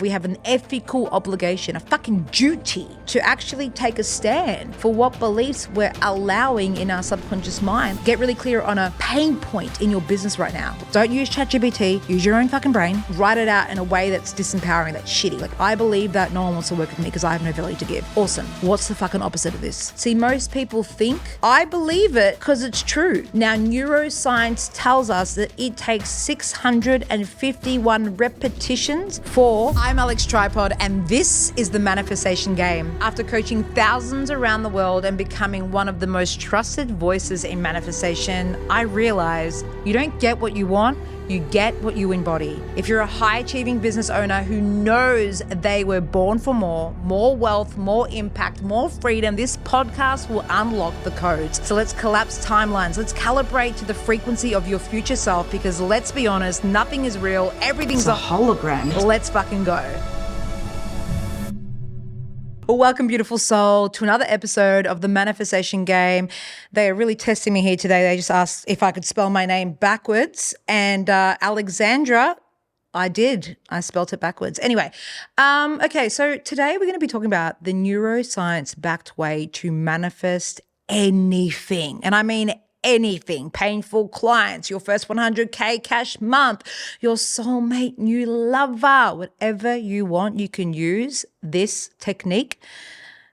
We have an ethical obligation, a fucking duty to actually take a stand for what beliefs we're allowing in our subconscious mind. Get really clear on a pain point in your business right now. Don't use ChatGPT, use your own fucking brain. Write it out in a way that's disempowering, that's shitty. Like, I believe that no one wants to work with me because I have no value to give. Awesome. What's the fucking opposite of this? See, most people think, I believe it because it's true. Now, neuroscience tells us that it takes 651 repetitions for... I'm Alex Tripod, and this is the manifestation game. After coaching thousands around the world and becoming one of the most trusted voices in manifestation, I realized you don't get what you want, you get what you embody. If you're a high-achieving business owner who knows they were born for more wealth, more impact, more freedom, this podcast will unlock the codes. So let's collapse timelines. Let's calibrate to the frequency of your future self, because let's be honest, nothing is real. Everything's a hologram. Let's fucking go. Well, welcome, beautiful soul, to another episode of the Manifestation Game. They are really testing me here today. They just asked if I could spell my name backwards, and Alexandra, I did. I spelt it backwards. Anyway, okay, so today we're going to be talking about the neuroscience-backed way to manifest anything, and I mean anything. Painful clients, your first 100K cash month, your soulmate new lover, whatever you want, you can use this technique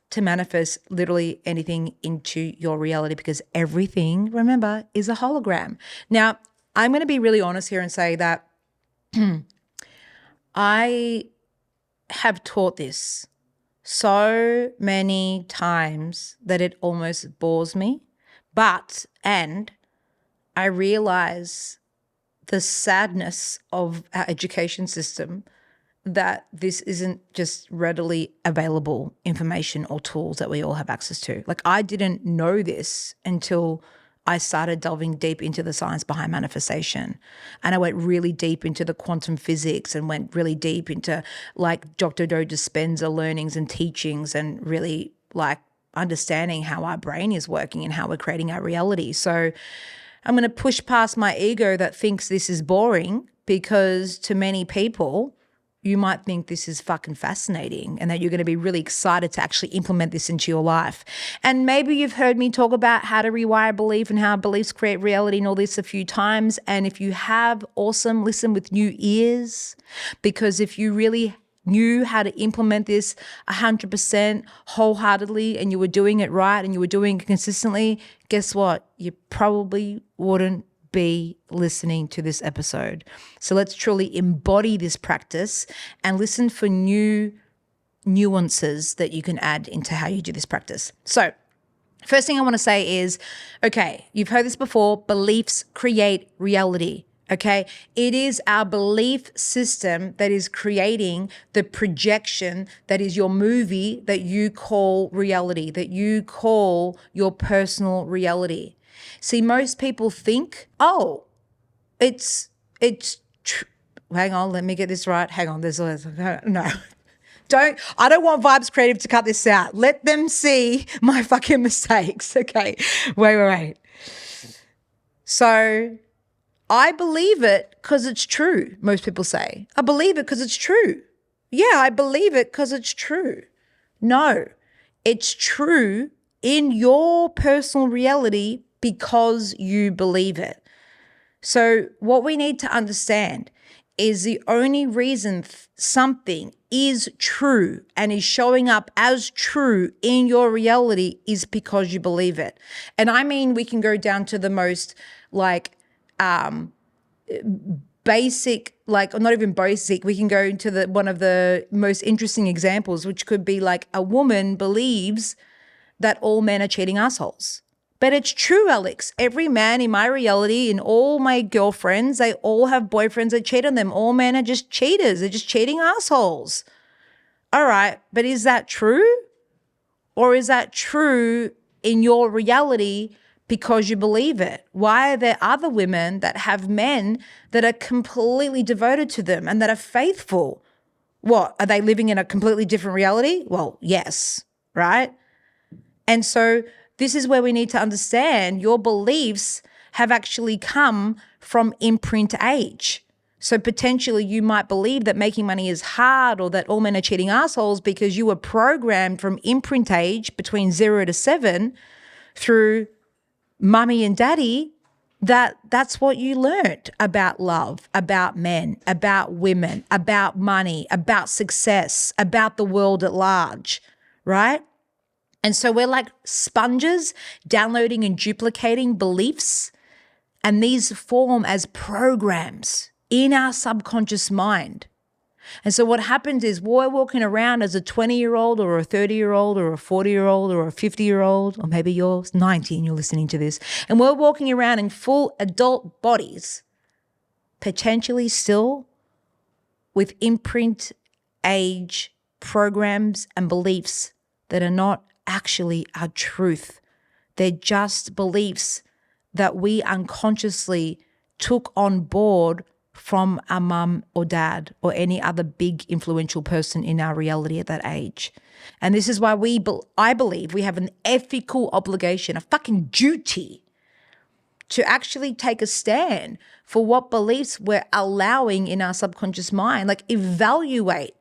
to manifest literally anything into your reality, because everything, remember, is a hologram. Now, I'm going to be really honest here and say that I have taught this so many times that it almost bores me. And I realize the sadness of our education system, that this isn't just readily available information or tools that we all have access to. Like, I didn't know this until I started delving deep into the science behind manifestation. And I went really deep into the quantum physics and went really deep into like Dr. Joe Dispenza learnings and teachings, and really like understanding how our brain is working and how we're creating our reality. So I'm going to push past my ego that thinks this is boring, because to many people, you might think this is fucking fascinating and that you're going to be really excited to actually implement this into your life. And maybe you've heard me talk about how to rewire belief and how beliefs create reality and all this a few times. And if you have, awesome, listen with new ears, because if you really knew how to implement this 100% wholeheartedly, and you were doing it right and you were doing it consistently, guess what? You probably wouldn't be listening to this episode. So let's truly embody this practice and listen for new nuances that you can add into how you do this practice. So first thing I want to say is, okay, you've heard this before, beliefs create reality. Okay, it is our belief system that is creating the projection that is your movie that you call reality, that you call your personal reality. See, most people think, oh, it's hang on, let me get this right. Hang on, no. I don't want Vibes Creative to cut this out. Let them see my fucking mistakes. Okay, wait. So I believe it because it's true, most people say. I believe it because it's true. Yeah, I believe it because it's true. No, it's true in your personal reality because you believe it. So what we need to understand is the only reason something is true and is showing up as true in your reality is because you believe it. And I mean, we can go down to the most basic, like not even basic, we can go into one of the most interesting examples, which could be like a woman believes that all men are cheating assholes. But it's true, Alex. Every man in my reality and all my girlfriends, they all have boyfriends that cheat on them. All men are just cheaters. They're just cheating assholes. All right, but is that true? Or is that true in your reality because you believe it? Why are there other women that have men that are completely devoted to them and that are faithful? What, are they living in a completely different reality? Well, yes, right? And so this is where we need to understand your beliefs have actually come from imprint age. So potentially you might believe that making money is hard or that all men are cheating assholes because you were programmed from imprint age between 0 to 7 through mummy and daddy that's what you learned about love, about men, about women, about money, about success, about the world at large, right? And so we're like sponges downloading and duplicating beliefs, and these form as programs in our subconscious mind. And so what happens is we're walking around as a 20-year-old or a 30-year-old or a 40-year-old or a 50-year-old, or maybe you're 90 and you're listening to this, and we're walking around in full adult bodies, potentially still with imprint age programs and beliefs that are not actually our truth. They're just beliefs that we unconsciously took on board from our mum or dad or any other big influential person in our reality at that age. And this is why I believe we have an ethical obligation, a fucking duty to actually take a stand for what beliefs we're allowing in our subconscious mind. Like evaluate,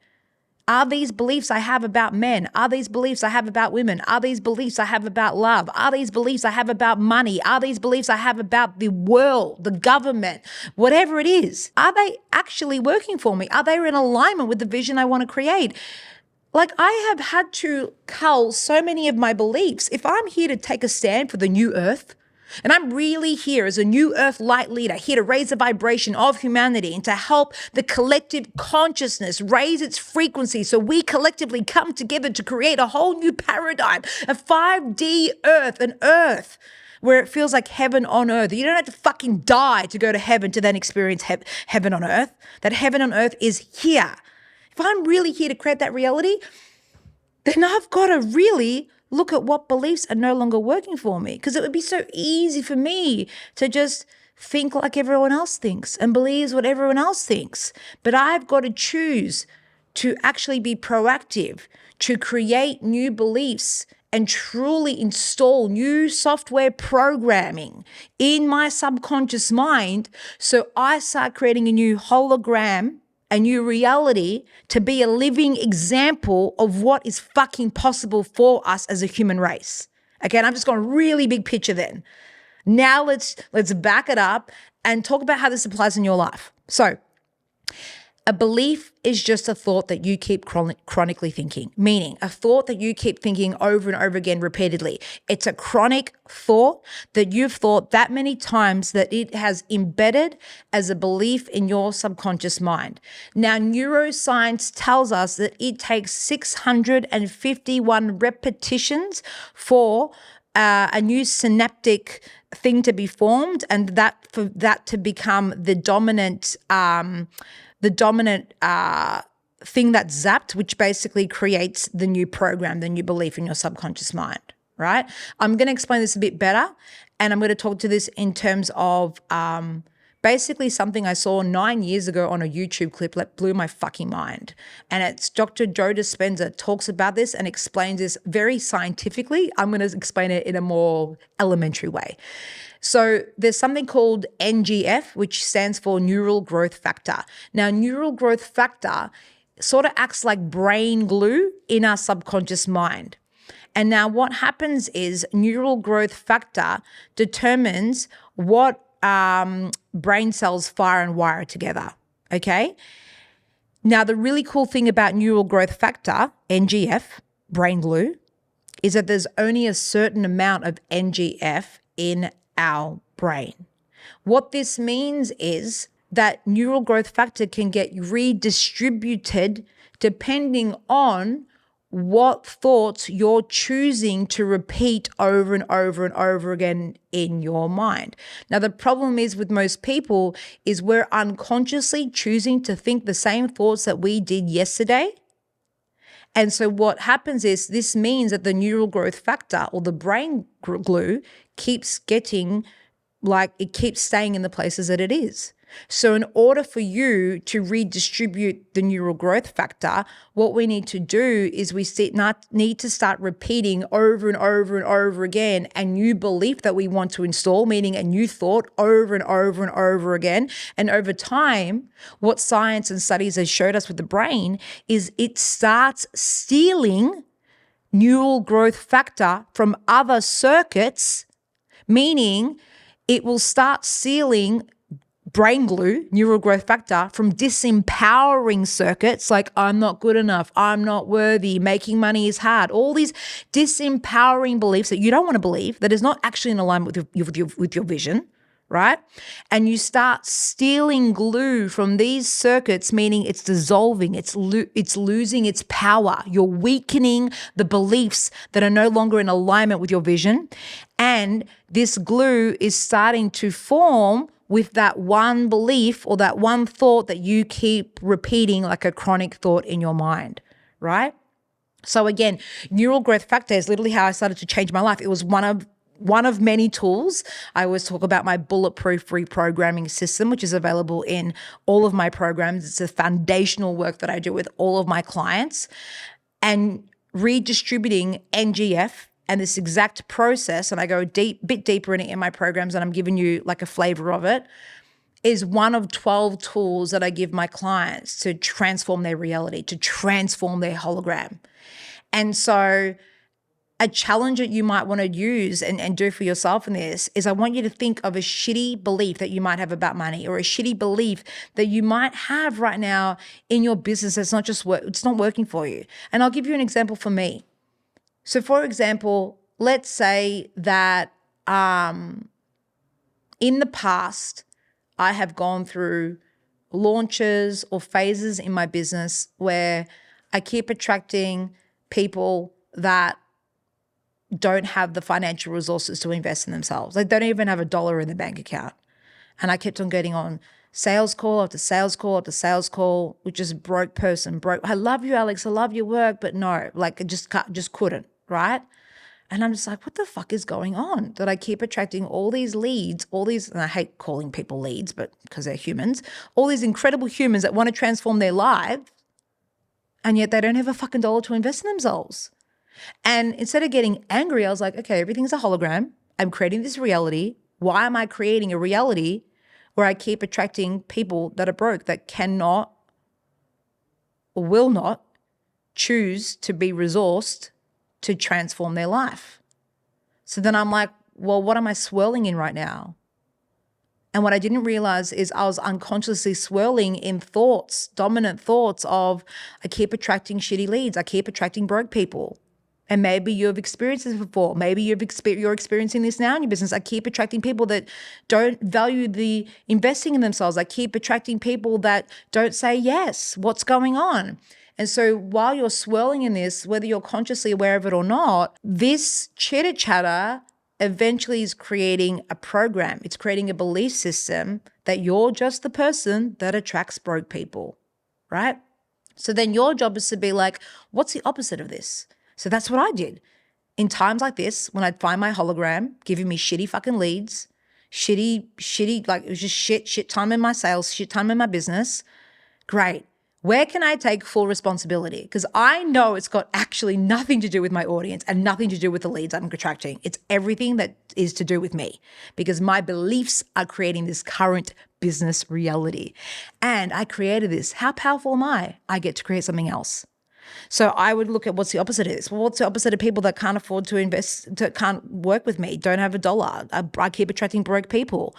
are these beliefs I have about men? Are these beliefs I have about women? Are these beliefs I have about love? Are these beliefs I have about money? Are these beliefs I have about the world, the government, whatever it is? Are they actually working for me? Are they in alignment with the vision I want to create? Like I have had to cull so many of my beliefs. If I'm here to take a stand for the new earth, and I'm really here as a new earth light leader, here to raise the vibration of humanity and to help the collective consciousness raise its frequency so we collectively come together to create a whole new paradigm, a 5D earth, an earth where it feels like heaven on earth. You don't have to fucking die to go to heaven to then experience heaven on earth. That heaven on earth is here. If I'm really here to create that reality, then I've got to really look at what beliefs are no longer working for me, because it would be so easy for me to just think like everyone else thinks and believes what everyone else thinks. But I've got to choose to actually be proactive, to create new beliefs and truly install new software programming in my subconscious mind so I start creating a new hologram, a new reality, to be a living example of what is fucking possible for us as a human race. Okay, and I'm just going really big picture then. Now let's back it up and talk about how this applies in your life. So a belief is just a thought that you keep chronically thinking, meaning a thought that you keep thinking over and over again repeatedly. It's a chronic thought that you've thought that many times that it has embedded as a belief in your subconscious mind. Now, neuroscience tells us that it takes 651 repetitions for a new synaptic thing to be formed, and that for that to become the dominant thing that's zapped, which basically creates the new program, the new belief in your subconscious mind, right? I'm going to explain this a bit better, and I'm going to talk to this in terms of basically something I saw 9 years ago on a YouTube clip that blew my fucking mind. And it's Dr. Joe Dispenza talks about this and explains this very scientifically. I'm going to explain it in a more elementary way. So there's something called NGF, which stands for neural growth factor. Now, neural growth factor sort of acts like brain glue in our subconscious mind. And now what happens is neural growth factor determines what brain cells fire and wire together, okay? Now, the really cool thing about neural growth factor, NGF, brain glue, is that there's only a certain amount of NGF in our brain. What this means is that neural growth factor can get redistributed depending on what thoughts you're choosing to repeat over and over and over again in your mind. Now, the problem is with most people is we're unconsciously choosing to think the same thoughts that we did yesterday. And so what happens is this means that the neural growth factor or the brain glue keeps getting, like, it keeps staying in the places that it is. So in order for you to redistribute the neural growth factor, what we need to do is need to start repeating over and over and over again a new belief that we want to install, meaning a new thought over and over and over again. And over time, what science and studies has showed us with the brain is it starts stealing neural growth factor from other circuits, meaning it will start stealing brain glue, neural growth factor, from disempowering circuits like I'm not good enough, I'm not worthy, making money is hard, all these disempowering beliefs that you don't want to believe, that is not actually in alignment with your vision, right? And you start stealing glue from these circuits, meaning it's dissolving, it's losing its power. You're weakening the beliefs that are no longer in alignment with your vision. And this glue is starting to form with that one belief or that one thought that you keep repeating like a chronic thought in your mind, right? So again, neural growth factor is literally how I started to change my life. It was one of many tools. I always talk about my bulletproof reprogramming system, which is available in all of my programs. It's a foundational work that I do with all of my clients. And redistributing NGF and this exact process, and I go bit deeper in it in my programs, and I'm giving you like a flavor of it, is one of 12 tools that I give my clients to transform their reality, to transform their hologram. And so a challenge that you might want to use and do for yourself in this is I want you to think of a shitty belief that you might have about money, or a shitty belief that you might have right now in your business that's it's not working for you. And I'll give you an example for me. So for example, let's say that in the past, I have gone through launches or phases in my business where I keep attracting people that don't have the financial resources to invest in themselves. They don't even have $1 in the bank account. And I kept on getting on sales call after sales call after sales call, which is broke. I love you, Alex. I love your work, but no, like I just couldn't, right? And I'm just like, what the fuck is going on? That I keep attracting all these leads, and I hate calling people leads, but because they're humans, all these incredible humans that want to transform their lives, and yet they don't have a fucking dollar to invest in themselves. And instead of getting angry, I was like, okay, everything's a hologram. I'm creating this reality. Why am I creating a reality where I keep attracting people that are broke, that cannot or will not choose to be resourced to transform their life? So then I'm like, well, what am I swirling in right now? And what I didn't realize is I was unconsciously swirling in thoughts, dominant thoughts of I keep attracting shitty leads. I keep attracting broke people. And maybe you've experienced this before. Maybe you're experiencing this now in your business. I keep attracting people that don't value the investing in themselves. I keep attracting people that don't say yes. What's going on? And so while you're swirling in this, whether you're consciously aware of it or not, this chitter chatter eventually is creating a program. It's creating a belief system that you're just the person that attracts broke people, right? So then your job is to be like, what's the opposite of this? So that's what I did. In times like this, when I'd find my hologram giving me shitty fucking leads, shitty, like it was just shit time in my sales, shit time in my business. Great. Where can I take full responsibility? Because I know it's got actually nothing to do with my audience and nothing to do with the leads I'm attracting. It's everything that is to do with me, because my beliefs are creating this current business reality. And I created this. How powerful am I? I get to create something else. So I would look at what's the opposite of this. Well, what's the opposite of people that can't afford to invest, can't work with me, don't have $1? I keep attracting broke people.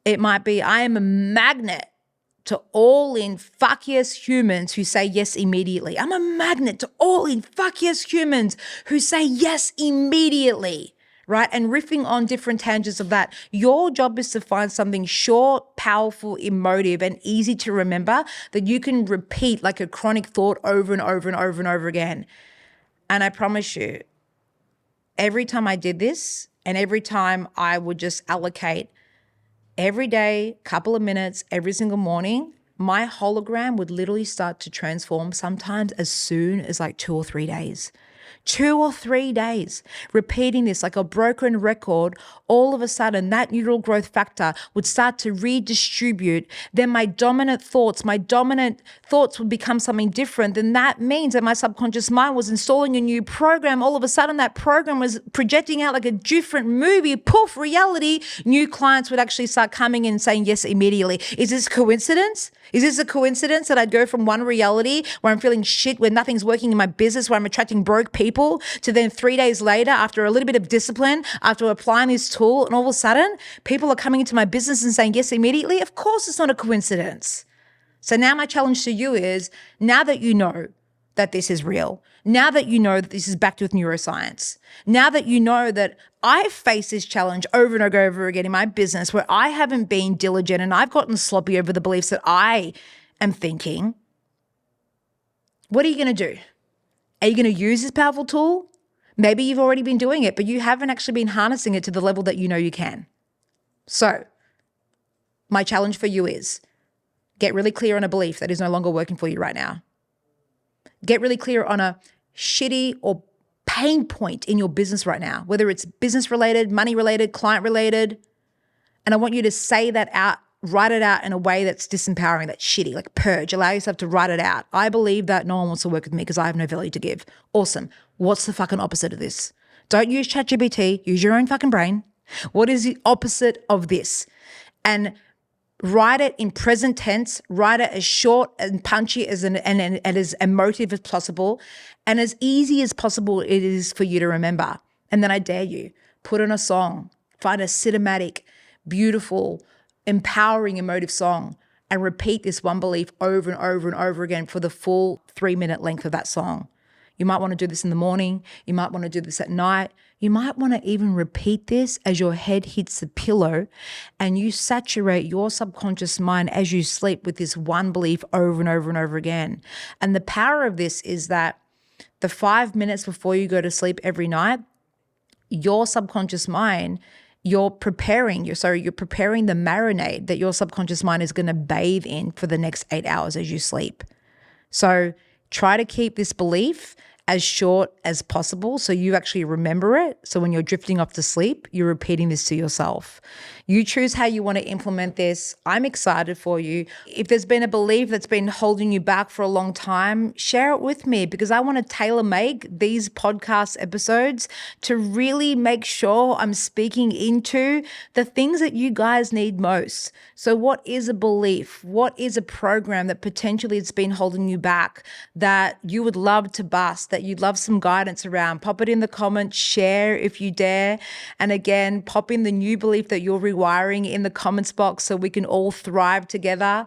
It might be I am a magnet to all in fuck yes humans who say yes immediately. I'm a magnet to all in fuck yes humans who say yes immediately, right? And riffing on different tangents of that. Your job is to find something short, powerful, emotive, and easy to remember that you can repeat like a chronic thought over and over and over and over again. And I promise you, every time I did this and every time I would just allocate every day, couple of minutes, every single morning, my hologram would literally start to transform sometimes as soon as like 2 or 3 days. 2 or 3 days, repeating this like a broken record, all of a sudden that neural growth factor would start to redistribute. Then my dominant thoughts would become something different. Then that means that my subconscious mind was installing a new program. All of a sudden that program was projecting out like a different movie. Poof, reality. New clients would actually start coming in and saying yes immediately. Is this coincidence? Is this a coincidence that I'd go from one reality where I'm feeling shit, where nothing's working in my business, where I'm attracting broke people, to then 3 days later, after a little bit of discipline, after applying this tool, and all of a sudden people are coming into my business and saying yes immediately? Of course it's not a coincidence. So now my challenge to you is, now that you know that this is real, now that you know that this is backed with neuroscience, now that you know that I've faced this challenge over and over again in my business where I haven't been diligent and I've gotten sloppy over the beliefs that I am thinking, what are you going to do? Are you going to use this powerful tool? Maybe you've already been doing it, but you haven't actually been harnessing it to the level that you know you can. So my challenge for you is, get really clear on a belief that is no longer working for you right now. Get really clear on a shitty or pain point in your business right now, whether it's business related, money related, client related. And I want you to say that out, write it out in a way that's disempowering, that's shitty, like purge. Allow yourself to write it out. I believe that no one wants to work with me because I have no value to give. Awesome. What's the fucking opposite of this? Don't use ChatGPT. Use your own fucking brain. What is the opposite of this? And write it in present tense. Write it as short and punchy and as emotive as possible, and as easy as possible it is for you to remember. And then I dare you, put on a song, find a cinematic, beautiful, empowering, emotive song, and repeat this one belief over and over and over again for the full 3-minute length of that song. You might want to do this in the morning. You might want to do this at night. You might want to even repeat this as your head hits the pillow, and you saturate your subconscious mind as you sleep with this one belief over and over and over again. And the power of this is that the 5 minutes before you go to sleep every night, your subconscious mind, you're preparing the marinade that your subconscious mind is going to bathe in for the next 8 hours as you sleep. So try to keep this belief as short as possible so you actually remember it. So when you're drifting off to sleep, you're repeating this to yourself. You choose how you want to implement this. I'm excited for you. If there's been a belief that's been holding you back for a long time, share it with me, because I want to tailor-make these podcast episodes to really make sure I'm speaking into the things that you guys need most. So what is a belief? What is a program that potentially has been holding you back that you would love to bust, that you'd love some guidance around? Pop it in the comments, share if you dare. And again, pop in the new belief that you're rewiring in the comments box so we can all thrive together.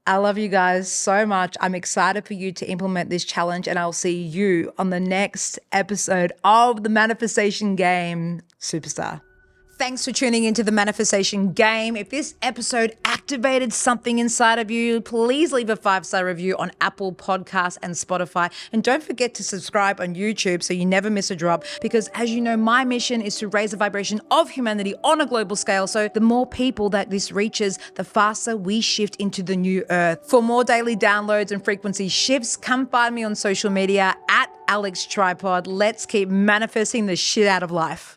I love you guys so much. I'm excited for you to implement this challenge, and I'll see you on the next episode of the Manifestation Game, Superstar. Thanks for tuning into the Manifestation Game. If this episode activated something inside of you, please leave a 5-star review on Apple Podcasts and Spotify. And don't forget to subscribe on YouTube so you never miss a drop, because as you know, my mission is to raise the vibration of humanity on a global scale. So the more people that this reaches, the faster we shift into the new earth. For more daily downloads and frequency shifts, come find me on social media at Alex Tripod. Let's keep manifesting the shit out of life.